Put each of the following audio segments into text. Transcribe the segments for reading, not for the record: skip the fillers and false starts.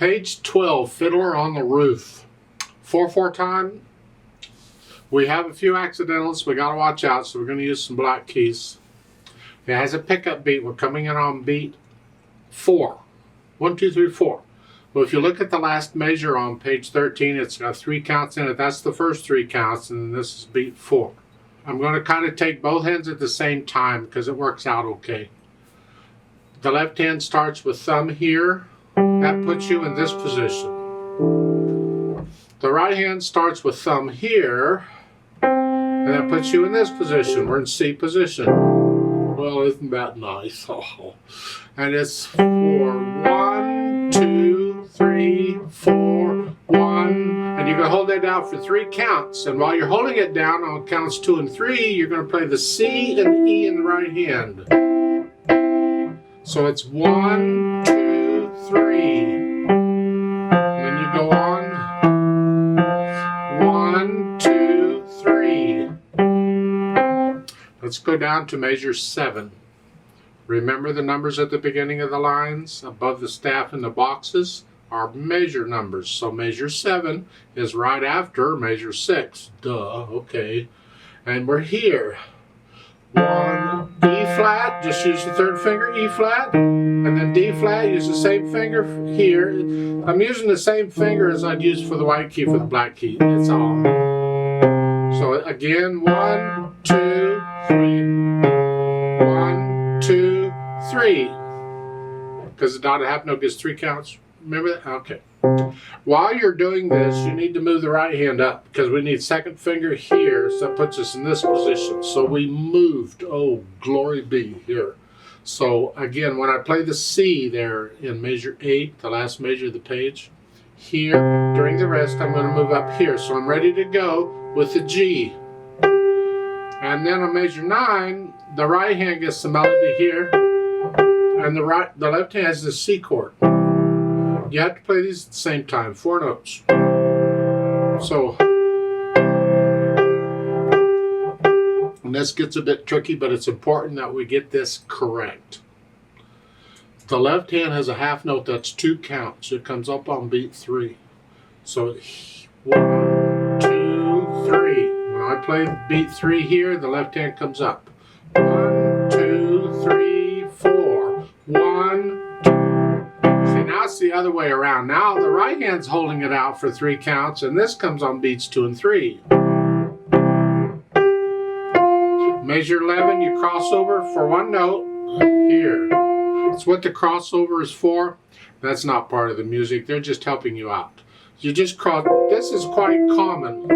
Page 12, Fiddler on the Roof. 4/4 time. We have a few accidentals we got to watch out, so we're going to use some black keys. It has a pickup beat. We're coming in on beat 4. 1, 2, 3, 4. Well, if you look at the last measure on page 13, it's got 3 counts in it. That's the first 3 counts, and this is beat 4. I'm going to kind of take both hands at the same time because it works out okay. The left hand starts with thumb here. That puts you in this position. The right hand starts with thumb here, and that puts you in this position. We're in C position. Well, isn't that nice? Oh. And it's for 1, 2, 3, 4, 1. And you can hold that down for 3 counts. And while you're holding it down on counts 2 and 3, you're going to play the C and the E in the right hand. So it's 1, 2, 3. And then you go on. 1, 2, 3. Let's go down to measure 7. Remember the numbers at the beginning of the lines above the staff in the boxes are measure numbers. So measure 7 is right after measure 6. Duh, okay. And we're here. 1, E flat, just use the 3rd finger, E flat, and then D flat, use the same finger here. I'm using the same finger as I'd use for the white key for the black key, that's all. So again, 1, 2, 3, 1, 2, 3. Because the dotted half note gets 3 counts. Remember that? Okay. While you're doing this, you need to move the right hand up because we need 2nd finger here, so that puts us in this position. So we moved. Oh, glory be here. So again, when I play the C there in measure 8, the last measure of the page, here, during the rest, I'm going to move up here. So I'm ready to go with the G. And then on measure 9, the right hand gets the melody here, and the left hand has the C chord. You have to play these at the same time, 4 notes. So, and this gets a bit tricky, but it's important that we get this correct. The left hand has a half note that's 2 counts. It comes up on beat 3. So 1, 2, 3. When I play beat 3 here, the left hand comes up. 1, 2, 3, 4. 1, 2. See, now it's the other way around. Now the right hand's holding it out for 3 counts, and this comes on beats 2 and 3. Measure 11, you cross over for 1 note here. That's what the crossover is for. That's not part of the music. They're just helping you out. You just cross. This is quite common.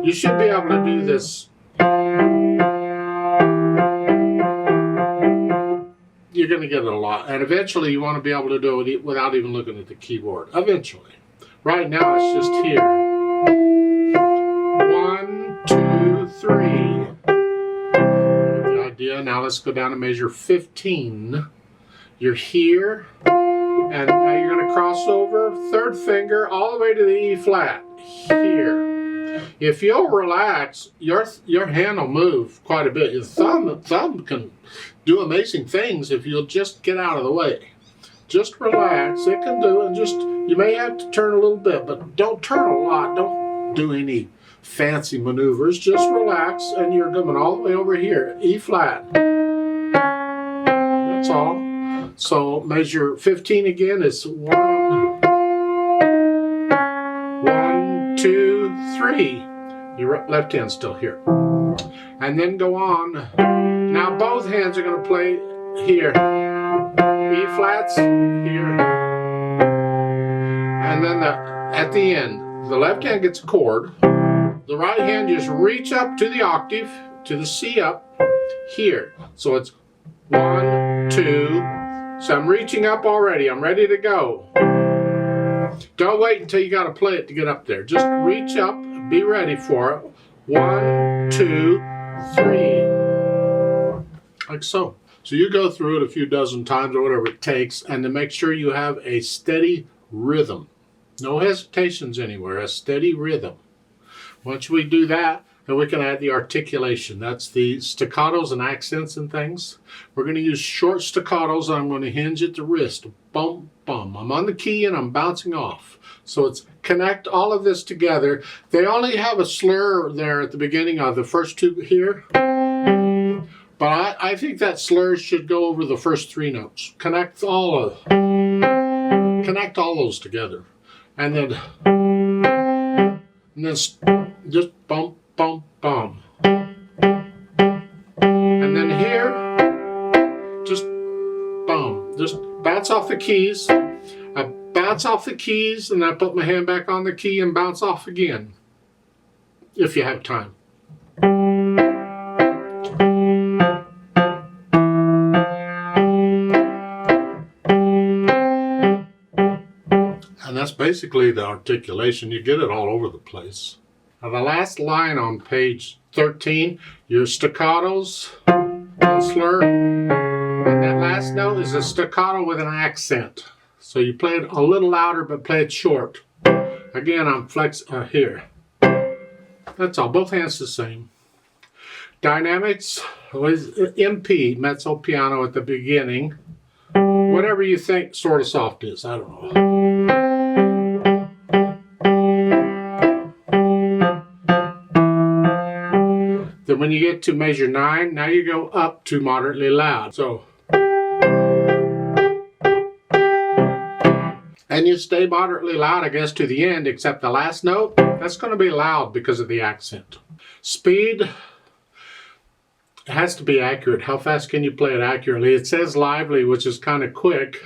You should be able to do this. You're going to get it a lot. And eventually you want to be able to do it without even looking at the keyboard. Eventually. Right now it's just here. 1, 2, 3. The idea. Now let's go down to measure 15. You're here. And now you're going to cross over 3rd finger all the way to the E flat. Here. If you'll relax, your hand will move quite a bit. Your thumb can do amazing things if you'll just get out of the way. Just relax. It can do it. Just you may have to turn a little bit, but don't turn a lot. Don't do any fancy maneuvers. Just relax, and you're coming all the way over here. E flat. That's all. So measure 15 again is 1, 2, 3. Your left hand's still here. And then go on. Now both hands are going to play here. E flats here. And then at the end, the left hand gets a chord. The right hand just reach up to the octave, to the C up here. So it's 1, 2. So I'm reaching up already. I'm ready to go. Don't wait until you got to play it to get up there. Just reach up, be ready for it. 1, 2, 3. Like so. So you go through it a few dozen times or whatever it takes, and to make sure you have a steady rhythm. No hesitations anywhere, a steady rhythm. Once we do that, then we can add the articulation. That's the staccatos and accents and things. We're going to use short staccatos, and I'm going to hinge at the wrist. Boom, bum. I'm on the key and I'm bouncing off. So it's connect all of this together. They only have a slur there at the beginning of the first two here. But I think that slur should go over the first three notes. Connect all those together. And then just bump, bump, bum. And then here, just bum. Just bounce off the keys. I bounce off the keys and I put my hand back on the key and bounce off again. If you have time. And that's basically the articulation. You get it all over the place. Now the last line on page 13, your staccatos and slur. And that last note is a staccato with an accent. So you play it a little louder, but play it short. Again, I'm here. That's all, both hands the same. Dynamics was MP, mezzo piano at the beginning. Whatever you think sort of soft is, I don't know. Then when you get to measure 9, now you go up to moderately loud. So, and you stay moderately loud, I guess, to the end, except the last note, that's going to be loud because of the accent. Speed, it has to be accurate. How fast can you play it accurately? It says lively, which is kind of quick.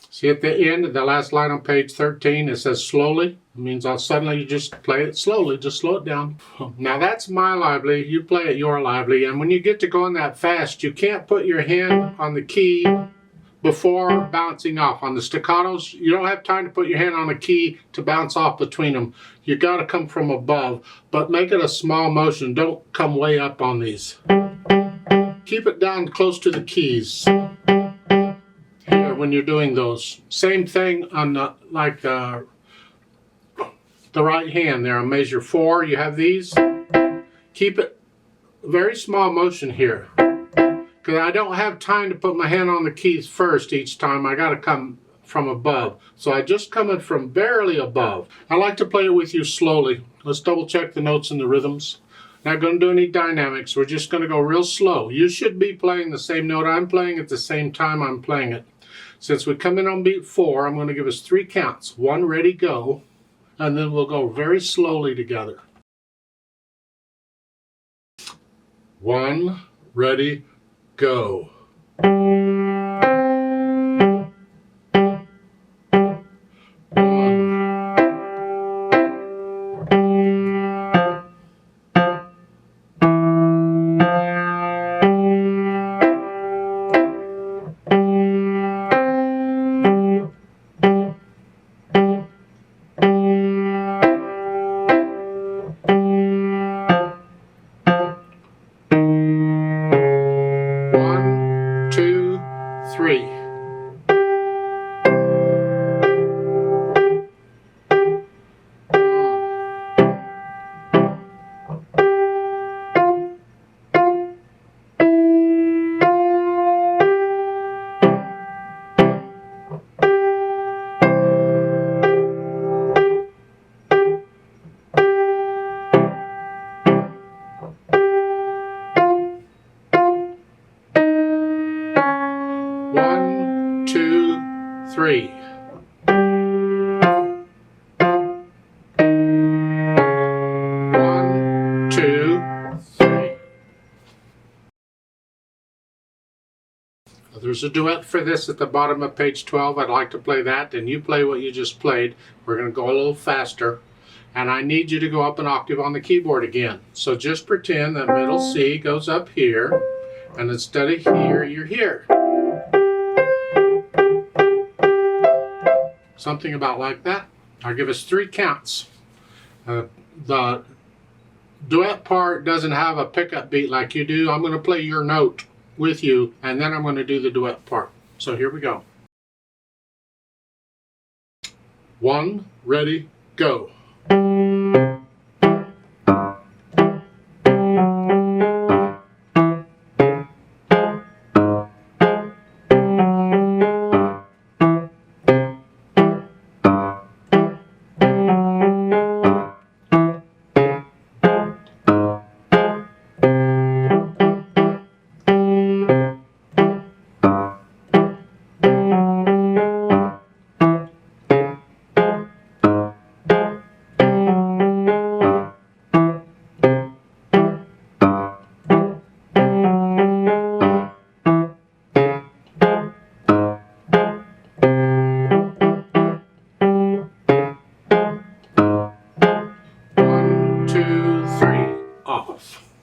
See at the end of the last line on page 13, it says slowly. It means suddenly you just play it slowly, just slow it down. Now that's my lively, you play it your lively, and when you get to going that fast, you can't put your hand on the key before bouncing off. On the staccatos, you don't have time to put your hand on the key to bounce off between them. You got to come from above, but make it a small motion. Don't come way up on these. Keep it down close to the keys. When you're doing those. Same thing on the right hand there on measure 4, you have these. Keep it very small motion here. Because I don't have time to put my hand on the keys first each time. I got to come from above. So I just come in from barely above. I like to play it with you slowly. Let's double check the notes and the rhythms. Not going to do any dynamics. We're just going to go real slow. You should be playing the same note I'm playing at the same time I'm playing it. Since we come in on beat 4, I'm going to give us 3 counts. 1, ready, go. And then we'll go very slowly together. 1, ready, go. Three. One, two, three. There's a duet for this at the bottom of page 12. I'd like to play that, and you play what you just played. We're going to go a little faster, and I need you to go up an octave on the keyboard again. So just pretend that middle C goes up here, and instead of here, you're here. something about like that. I'll give us 3 counts. The duet part doesn't have a pickup beat like you do. I'm going to play your note with you, and then I'm going to do the duet part. So here we go. 1, ready, go. Off.